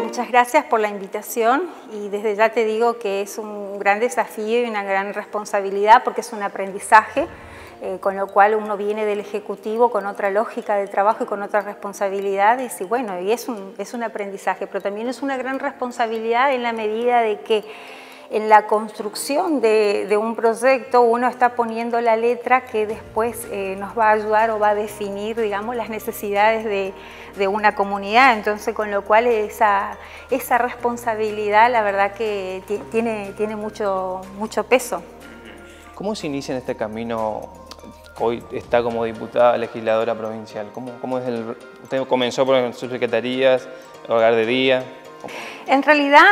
Muchas gracias por la invitación y desde ya te digo que es un gran desafío y una gran responsabilidad porque es un aprendizaje, con lo cual uno viene del Ejecutivo con otra lógica de trabajo y con otras responsabilidades y bueno, y es un aprendizaje, pero también es una gran responsabilidad en la medida de que en la construcción de un proyecto uno está poniendo la letra que después nos va a ayudar o va a definir, digamos, las necesidades de una comunidad. Entonces, con lo cual esa responsabilidad, la verdad que tiene mucho peso. ¿Cómo se inicia en este camino? Hoy está como diputada legisladora provincial. ¿Cómo es usted comenzó por sus secretarías, hogar de día? En realidad,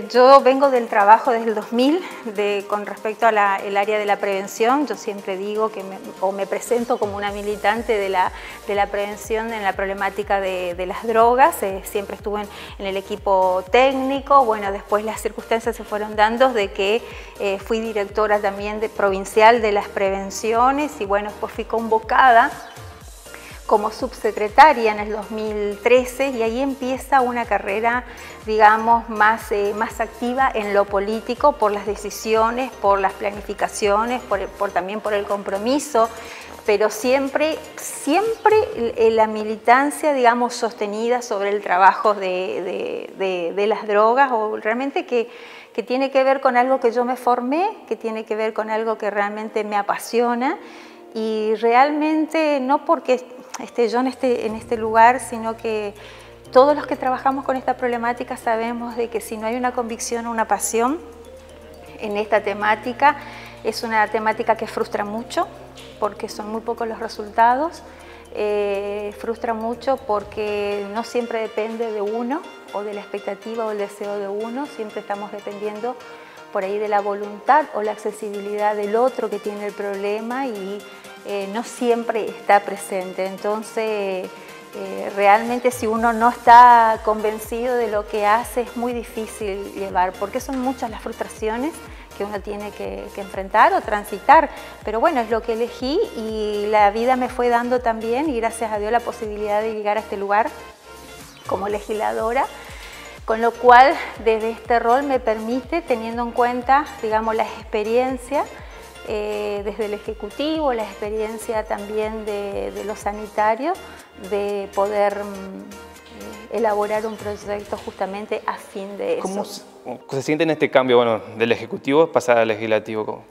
yo vengo del trabajo desde el 2000 con respecto al área de la prevención. Yo siempre digo que me presento como una militante de la prevención en la problemática de las drogas. Siempre estuve en el equipo técnico. Bueno, después las circunstancias se fueron dando de que fui directora también provincial de las prevenciones y bueno, después fui convocada como subsecretaria en el 2013 y ahí empieza una carrera, digamos, más activa en lo político por las decisiones, por las planificaciones, también por el compromiso, pero siempre la militancia, digamos, sostenida sobre el trabajo de las drogas o realmente que tiene que ver con algo que yo me formé, que tiene que ver con algo que realmente me apasiona y realmente no porque esté yo en este lugar, sino que todos los que trabajamos con esta problemática sabemos de que si no hay una convicción o una pasión en esta temática, es una temática que frustra mucho porque son muy pocos los resultados, frustra mucho porque no siempre depende de uno o de la expectativa o el deseo de uno, siempre estamos dependiendo por ahí de la voluntad o la accesibilidad del otro que tiene el problema y no siempre está presente. Entonces, realmente si uno no está convencido de lo que hace es muy difícil llevar, porque son muchas las frustraciones que uno tiene que enfrentar o transitar. Pero bueno, es lo que elegí y la vida me fue dando también y gracias a Dios la posibilidad de llegar a este lugar como legisladora. Con lo cual, desde este rol me permite, teniendo en cuenta, digamos, las experiencias desde el Ejecutivo, la experiencia también de los sanitarios, de poder elaborar un proyecto justamente a fin de eso. ¿Cómo se siente en este cambio, bueno, del Ejecutivo pasar al Legislativo?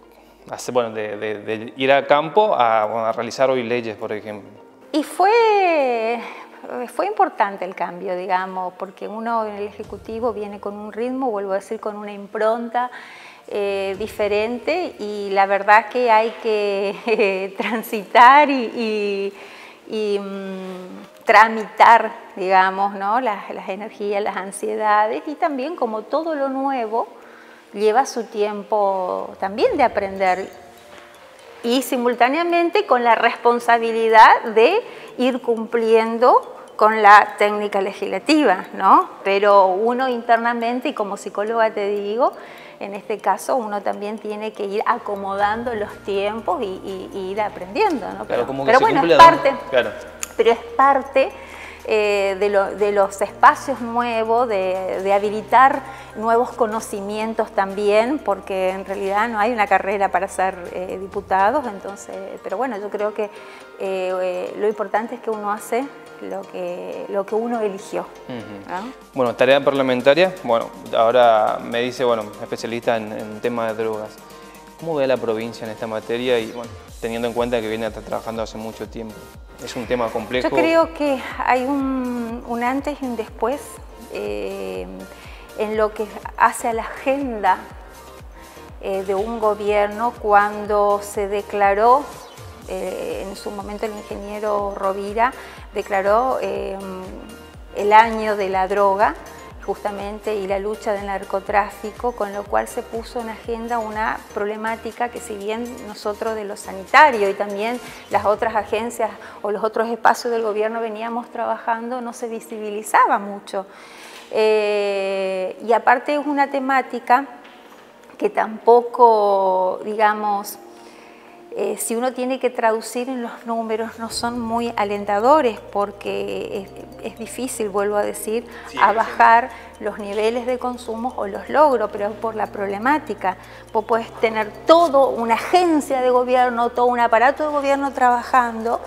Bueno, de ir a campo a realizar hoy leyes, por ejemplo. Y fue importante el cambio, digamos, porque uno en el Ejecutivo viene con un ritmo, vuelvo a decir, con una impronta diferente y la verdad que hay que transitar y tramitar, digamos, ¿no? las energías, las ansiedades y también como todo lo nuevo lleva su tiempo también de aprender y simultáneamente con la responsabilidad de ir cumpliendo con la técnica legislativa, ¿no? Pero uno internamente, y como psicóloga te digo, en este caso uno también tiene que ir acomodando los tiempos y ir aprendiendo, ¿no? Claro, pero bueno, es parte, claro. Pero es parte de los espacios nuevos, de habilitar nuevos conocimientos también, porque en realidad no hay una carrera para ser diputados, entonces, pero bueno, yo creo que lo importante es que uno hace lo que uno eligió. ¿No? Bueno, tarea parlamentaria, bueno, ahora me dice, bueno, especialista en temas de drogas. ¿Cómo ve la provincia en esta materia y, bueno, teniendo en cuenta que viene trabajando hace mucho tiempo? Es un tema complejo. Yo creo que hay un antes y un después en lo que hace a la agenda de un gobierno cuando se declaró, en su momento el ingeniero Rovira declaró el año de la droga justamente y la lucha del narcotráfico, con lo cual se puso en agenda una problemática que si bien nosotros de lo sanitario y también las otras agencias o los otros espacios del gobierno veníamos trabajando, no se visibilizaba mucho. Y aparte es una temática que tampoco, digamos, Si uno tiene que traducir en los números, no son muy alentadores porque es difícil, vuelvo a decir, a bajar los niveles de consumo o los logros, pero por la problemática. Vos podés tener toda una agencia de gobierno, todo un aparato de gobierno trabajando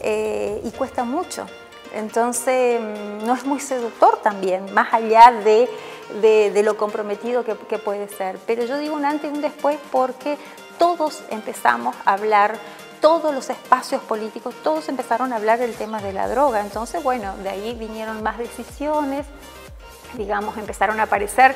y cuesta mucho. Entonces no es muy seductor también, más allá de lo comprometido que puede ser. Pero yo digo un antes y un después porque todos empezamos a hablar, todos los espacios políticos, todos empezaron a hablar del tema de la droga. Entonces, bueno, de ahí vinieron más decisiones, digamos, empezaron a aparecer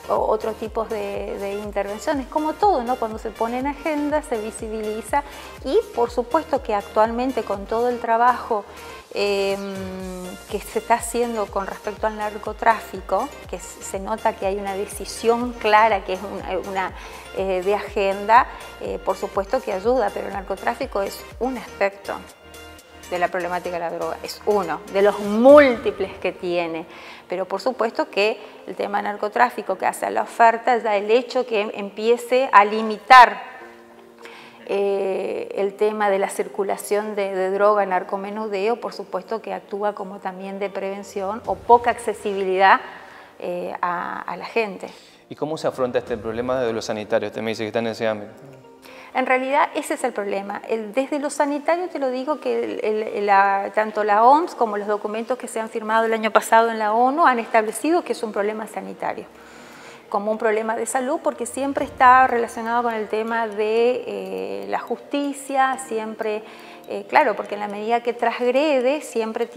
otros tipos de intervenciones, como todo, ¿no? Cuando se pone en agenda, se visibiliza y, por supuesto, que actualmente con todo el trabajo que se está haciendo con respecto al narcotráfico, que se nota que hay una decisión clara, que es una de agenda, por supuesto que ayuda, pero el narcotráfico es un aspecto de la problemática de la droga, es uno de los múltiples que tiene, pero por supuesto que el tema del narcotráfico que hace a la oferta, ya el hecho que empiece a limitar el tema de la circulación de droga, narcomenudeo, por supuesto que actúa como también de prevención o poca accesibilidad a la gente. ¿Y cómo se afronta este problema de los sanitarios? Usted me dice que está en ese ámbito. En realidad ese es el problema. Desde lo sanitario te lo digo que tanto la OMS como los documentos que se han firmado el año pasado en la ONU han establecido que es un problema sanitario, como un problema de salud, porque siempre está relacionado con el tema de la justicia, siempre, claro, porque en la medida que transgrede siempre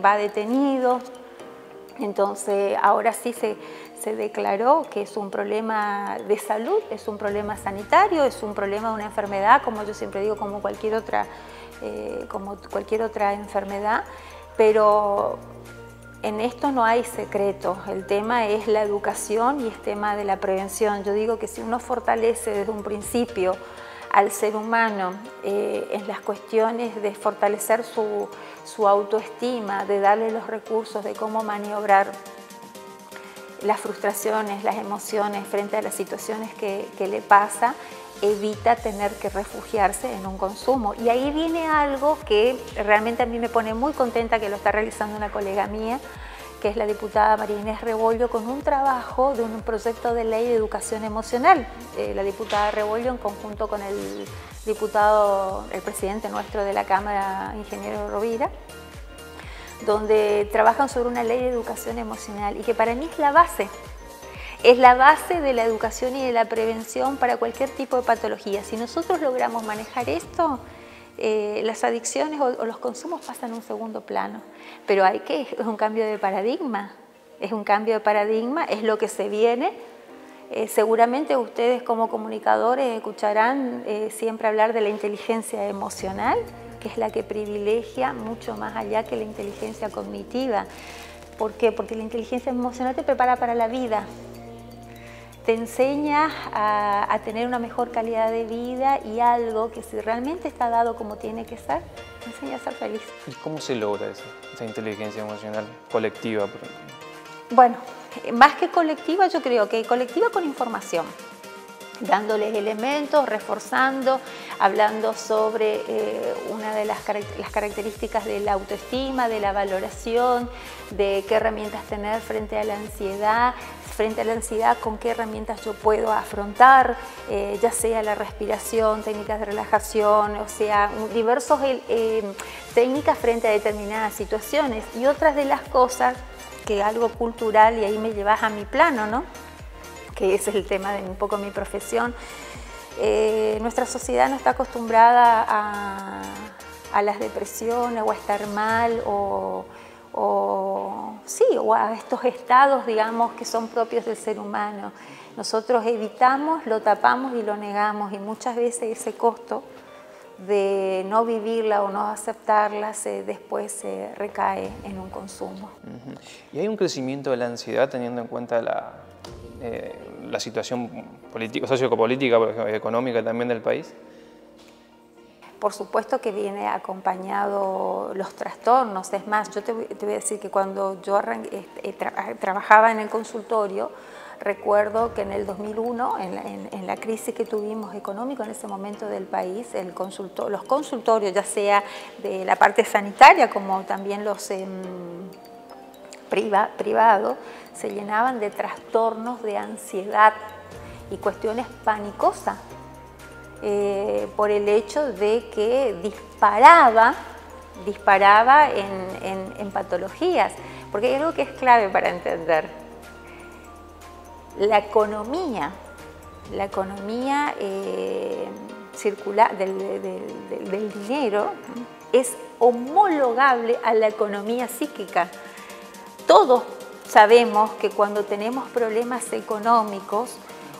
va detenido. Entonces ahora sí se declaró que es un problema de salud, es un problema sanitario, es un problema de una enfermedad, como yo siempre digo, como cualquier otra enfermedad, pero en esto no hay secreto. El tema es la educación y es tema de la prevención. Yo digo que si uno fortalece desde un principio al ser humano en las cuestiones de fortalecer su autoestima, de darle los recursos de cómo maniobrar las frustraciones, las emociones frente a las situaciones que le pasa, evita tener que refugiarse en un consumo. Y ahí viene algo que realmente a mí me pone muy contenta, que lo está realizando una colega mía, que es la diputada María Inés Rebollo, con un trabajo de un proyecto de ley de educación emocional. La diputada Rebollo, en conjunto con el presidente nuestro de la Cámara, ingeniero Rovira, donde trabajan sobre una ley de educación emocional y que para mí es la base. Es la base de la educación y de la prevención para cualquier tipo de patología. Si nosotros logramos manejar esto, las adicciones o los consumos pasan a un segundo plano. Pero es un cambio de paradigma. Es un cambio de paradigma, es lo que se viene. Seguramente ustedes como comunicadores escucharán siempre hablar de la inteligencia emocional, que es la que privilegia mucho más allá que la inteligencia cognitiva. ¿Por qué? Porque la inteligencia emocional te prepara para la vida. Te enseña a tener una mejor calidad de vida y algo que si realmente está dado como tiene que ser, te enseña a ser feliz. ¿Y cómo se logra esa inteligencia emocional colectiva? Bueno, más que colectiva, yo creo que colectiva con información, dándoles elementos, reforzando, hablando sobre una de las características de la autoestima, de la valoración, de qué herramientas tener frente a la ansiedad, con qué herramientas yo puedo afrontar, ya sea la respiración, técnicas de relajación, o sea, diversas técnicas frente a determinadas situaciones. Y otras de las cosas, que algo cultural, y ahí me llevas a mi plano, ¿no?, que ese es el tema de un poco mi profesión. Nuestra sociedad no está acostumbrada a las depresiones o a estar mal o a estos estados, digamos, que son propios del ser humano. Nosotros evitamos, lo tapamos y lo negamos, y muchas veces ese costo de no vivirla o no aceptarla después se recae en un consumo. ¿Y hay un crecimiento de la ansiedad teniendo en cuenta la situación sociopolítica, económica también del país? Por supuesto que viene acompañado los trastornos. Es más, yo te voy a decir que cuando yo trabajaba en el consultorio, Recuerdo que en el 2001, en la crisis que tuvimos económica en ese momento del país, los consultorios, ya sea de la parte sanitaria como también los privados, se llenaban de trastornos de ansiedad y cuestiones panicosas por el hecho de que disparaba en patologías. Porque hay algo que es clave para entender. La economía circular del dinero es homologable a la economía psíquica. Todos sabemos que cuando tenemos problemas económicos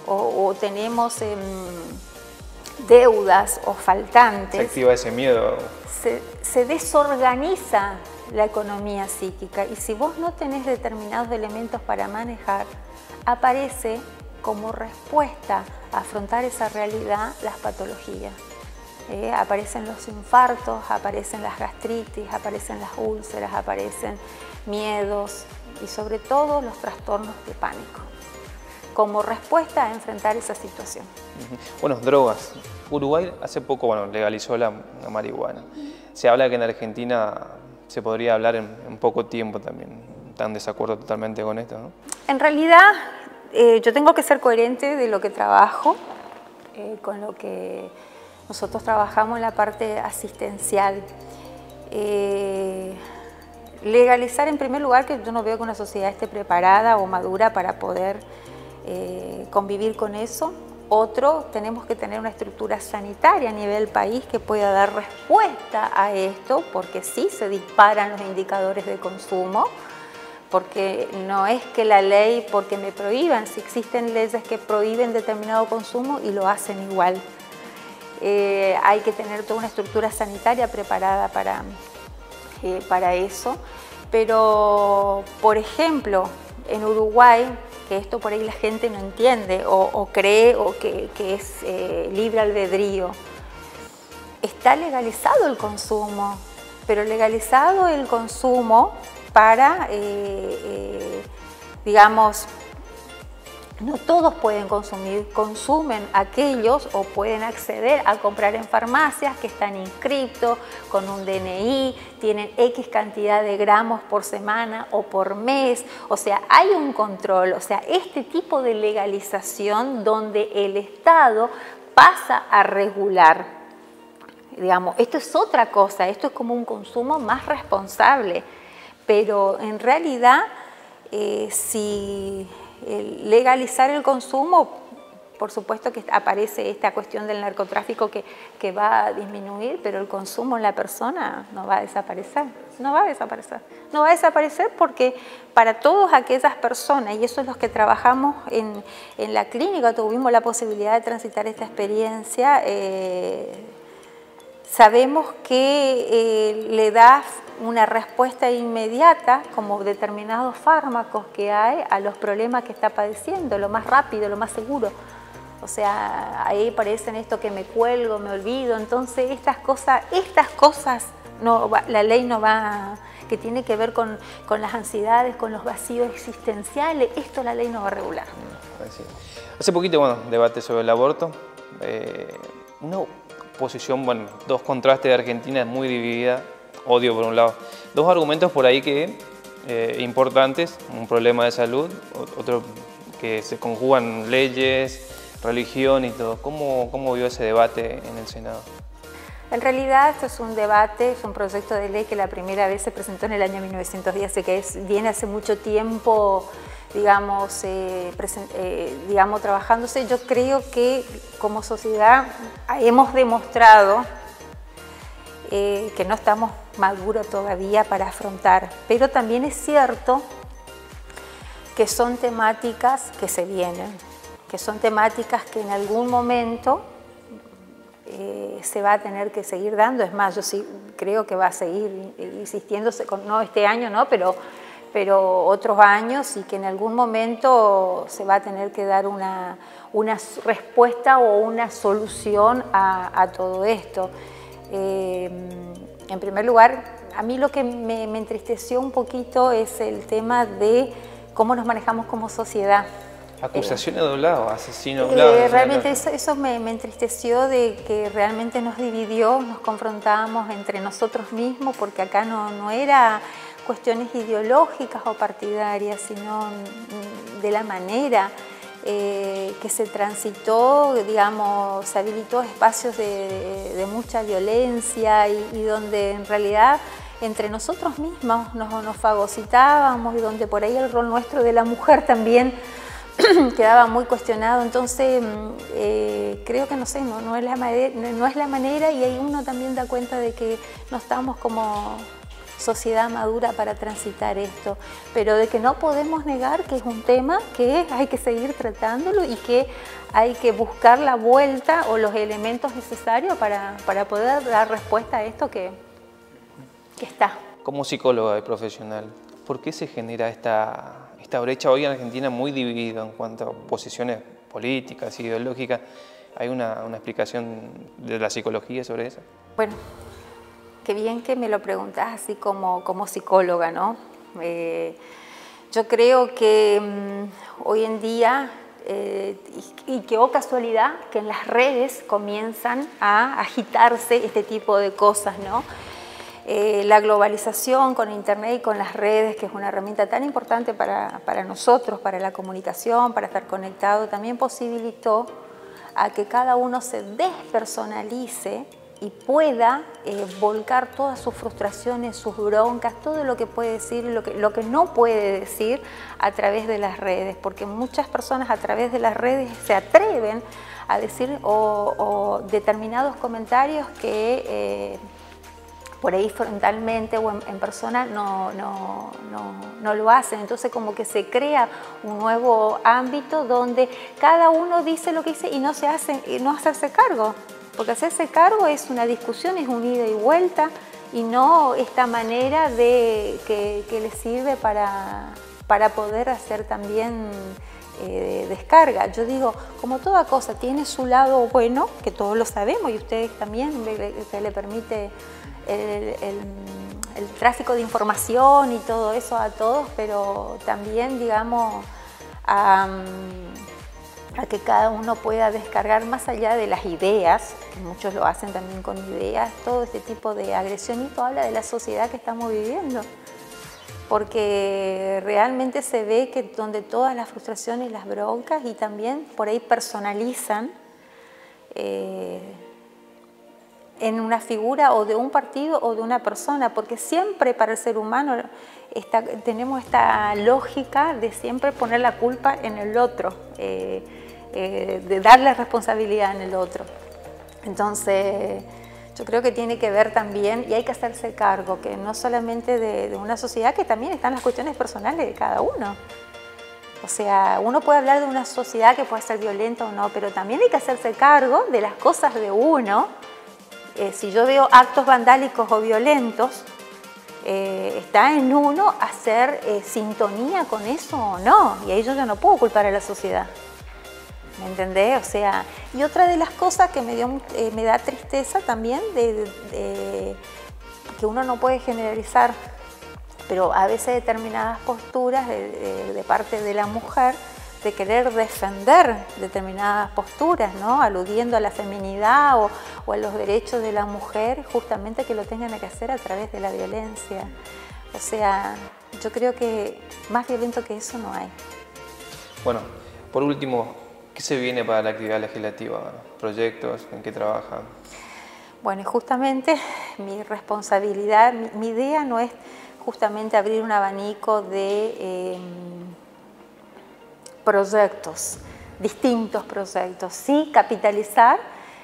o tenemos deudas o faltantes, se activa ese miedo. Se desorganiza la economía psíquica, y si vos no tenés determinados elementos para manejar, aparece como respuesta a afrontar esa realidad las patologías. Aparecen los infartos, aparecen las gastritis, aparecen las úlceras, aparecen miedos y sobre todo los trastornos de pánico, como respuesta a enfrentar esa situación. Bueno, drogas. Uruguay hace poco legalizó la marihuana. Se habla que en Argentina se podría hablar en poco tiempo también. ¿Están en desacuerdo totalmente con esto, no? En realidad, yo tengo que ser coherente de lo que trabajo, con lo que nosotros trabajamos en la parte asistencial. Legalizar, en primer lugar, que yo no veo que una sociedad esté preparada o madura para poder convivir con eso. Otro, tenemos que tener una estructura sanitaria a nivel país que pueda dar respuesta a esto, porque sí se disparan los indicadores de consumo, porque no es que la ley, porque me prohíban, si existen leyes que prohíben determinado consumo y lo hacen igual. Hay que tener toda una estructura sanitaria preparada para eso, pero por ejemplo, en Uruguay, que esto por ahí la gente no entiende o cree que es libre albedrío, está legalizado el consumo, pero legalizado el consumo para, digamos, no todos pueden consumir, consumen aquellos o pueden acceder a comprar en farmacias que están inscritos con un DNI, tienen X cantidad de gramos por semana o por mes, o sea, hay un control, o sea, este tipo de legalización donde el Estado pasa a regular. Digamos, esto es otra cosa, esto es como un consumo más responsable, pero en realidad si legalizar el consumo, por supuesto que aparece esta cuestión del narcotráfico que va a disminuir, pero el consumo en la persona no va a desaparecer, no va a desaparecer. No va a desaparecer porque para todas aquellas personas, y eso es los que trabajamos en la clínica, tuvimos la posibilidad de transitar esta experiencia, sabemos que le da una respuesta inmediata, como determinados fármacos que hay, a los problemas que está padeciendo, lo más rápido, lo más seguro. O sea, ahí aparecen esto que me cuelgo, me olvido, entonces estas cosas no, la ley no va, que tiene que ver con las ansiedades, con los vacíos existenciales, esto la ley no va a regular. Hace poquito, debate sobre el aborto, una posición, dos contrastes de Argentina muy dividida, odio por un lado, dos argumentos por ahí que importantes, un problema de salud, otro que se conjugan leyes, religión y todo. ¿Cómo vio ese debate en el Senado? En realidad esto es un debate, es un proyecto de ley que la primera vez se presentó en el año 1910, así que viene hace mucho tiempo, digamos, trabajándose. Yo creo que como sociedad hemos demostrado que no estamos maduros todavía para afrontar, pero también es cierto que son temáticas que se vienen, que son temáticas que en algún momento se va a tener que seguir dando. Es más, yo sí creo que va a seguir insistiéndose, no este año, ¿no? pero otros años, y que en algún momento se va a tener que dar una respuesta o una solución a todo esto. En primer lugar, a mí lo que me entristeció un poquito es el tema de cómo nos manejamos como sociedad. Acusaciones dobladas, asesino doblado. Realmente eso me entristeció, de que realmente nos dividió, nos confrontábamos entre nosotros mismos, porque acá no era cuestiones ideológicas o partidarias, sino de la manera que se transitó, digamos, se habilitó espacios de mucha violencia y donde en realidad entre nosotros mismos nos fagocitábamos, y donde por ahí el rol nuestro de la mujer también quedaba muy cuestionado. Entonces creo que no es la manera, y ahí uno también da cuenta de que no estamos como sociedad madura para transitar esto, pero de que no podemos negar que es un tema que hay que seguir tratándolo y que hay que buscar la vuelta o los elementos necesarios para poder dar respuesta a esto que está. Como psicóloga y profesional, ¿por qué se genera esta brecha hoy en Argentina muy dividida en cuanto a posiciones políticas, ideológicas? ¿Hay una explicación de la psicología sobre eso? Bueno, qué bien que me lo preguntás así como psicóloga, ¿no? Yo creo que hoy en día, y que casualidad, que en las redes comienzan a agitarse este tipo de cosas, ¿no? La globalización con Internet y con las redes, que es una herramienta tan importante para nosotros, para la comunicación, para estar conectado, también posibilitó a que cada uno se despersonalice y pueda volcar todas sus frustraciones, sus broncas, todo lo que puede decir, lo que no puede decir a través de las redes, porque muchas personas a través de las redes se atreven a decir o determinados comentarios que por ahí frontalmente o en persona no lo hacen. Entonces como que se crea un nuevo ámbito donde cada uno dice lo que dice y no hacerse cargo, porque hacerse cargo es una discusión, es un ida y vuelta, y no esta manera que le sirve para poder hacer también descarga. Yo digo, como toda cosa tiene su lado bueno, que todos lo sabemos, y ustedes también, que le permite el tráfico de información y todo eso a todos, pero también, digamos, a que cada uno pueda descargar más allá de las ideas, que muchos lo hacen también con ideas, todo este tipo de agresión, y todo habla de la sociedad que estamos viviendo, porque realmente se ve que donde todas las frustraciones, las broncas, y también por ahí personalizan en una figura o de un partido o de una persona, porque siempre para el ser humano tenemos esta lógica de siempre poner la culpa en el otro, de darle responsabilidad en el otro. Entonces yo creo que tiene que ver también, y hay que hacerse cargo, que no solamente de una sociedad, que también están las cuestiones personales de cada uno. O sea, uno puede hablar de una sociedad que puede ser violenta o no, pero también hay que hacerse cargo de las cosas de uno. Si yo veo actos vandálicos o violentos, está en uno hacer sintonía con eso o no, y ahí yo ya no puedo culpar a la sociedad. ¿Me entendés? O sea, y otra de las cosas que me da tristeza también, que uno no puede generalizar, pero a veces determinadas posturas de parte de la mujer, de querer defender determinadas posturas, ¿no? Aludiendo a la feminidad o a los derechos de la mujer, justamente que lo tengan que hacer a través de la violencia. O sea, yo creo que más violento que eso no hay. Bueno, por último, ¿qué se viene para la actividad legislativa? ¿Proyectos? ¿En qué trabajan? Bueno, y justamente mi responsabilidad, mi idea no es justamente abrir un abanico de proyectos, distintos proyectos, sí capitalizar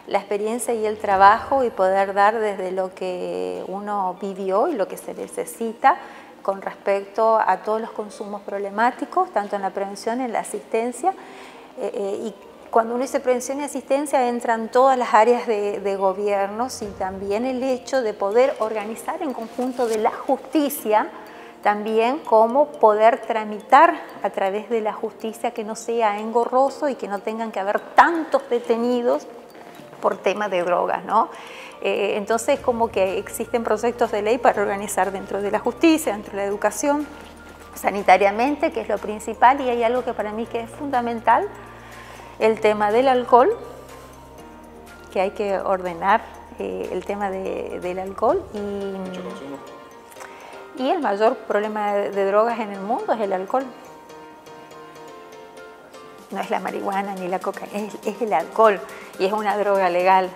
la experiencia y el trabajo y poder dar desde lo que uno vivió y lo que se necesita con respecto a todos los consumos problemáticos, tanto en la prevención, en la asistencia. Y cuando uno dice prevención y asistencia entran todas las áreas de gobiernos, y también el hecho de poder organizar en conjunto de la justicia, también cómo poder tramitar a través de la justicia que no sea engorroso y que no tengan que haber tantos detenidos por temas de drogas, ¿no? Entonces, como que existen proyectos de ley para organizar dentro de la justicia, dentro de la educación, sanitariamente, que es lo principal, y hay algo que para mí que es fundamental, el tema del alcohol, que hay que ordenar el tema del alcohol y el mayor problema de drogas en el mundo es el alcohol. No es la marihuana ni la cocaína, es el alcohol y es una droga legal.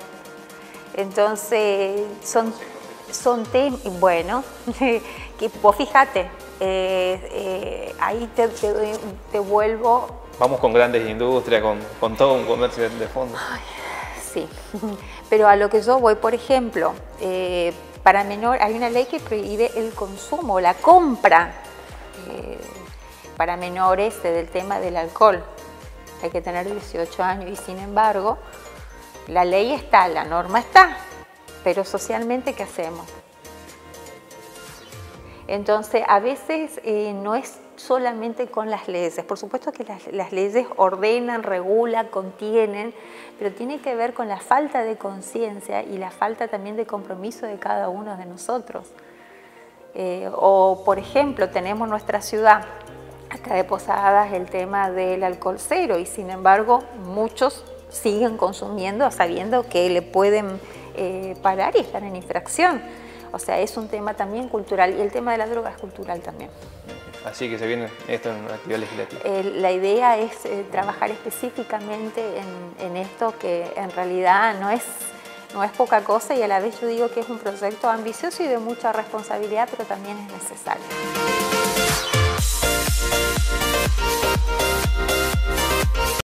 Entonces son temas, bueno, que vos fíjate, ahí te vuelvo... Vamos con grandes industrias, con todo un comercio de fondo. Ay, sí, pero a lo que yo voy, por ejemplo, para menor hay una ley que prohíbe el consumo, la compra para menores del tema del alcohol. Hay que tener 18 años y sin embargo la ley está, la norma está, pero socialmente ¿qué hacemos? Entonces a veces no es solamente con las leyes, por supuesto que las leyes ordenan, regulan, contienen, pero tiene que ver con la falta de conciencia y la falta también de compromiso de cada uno de nosotros. O por ejemplo tenemos nuestra ciudad, acá de Posadas, el tema del alcohol cero y sin embargo muchos siguen consumiendo sabiendo que le pueden parar y estar en infracción. O sea, es un tema también cultural y el tema de la droga es cultural también. Así que se viene esto en una actividad legislativa. La idea es trabajar específicamente en esto que en realidad no es poca cosa y a la vez yo digo que es un proyecto ambicioso y de mucha responsabilidad, pero también es necesario.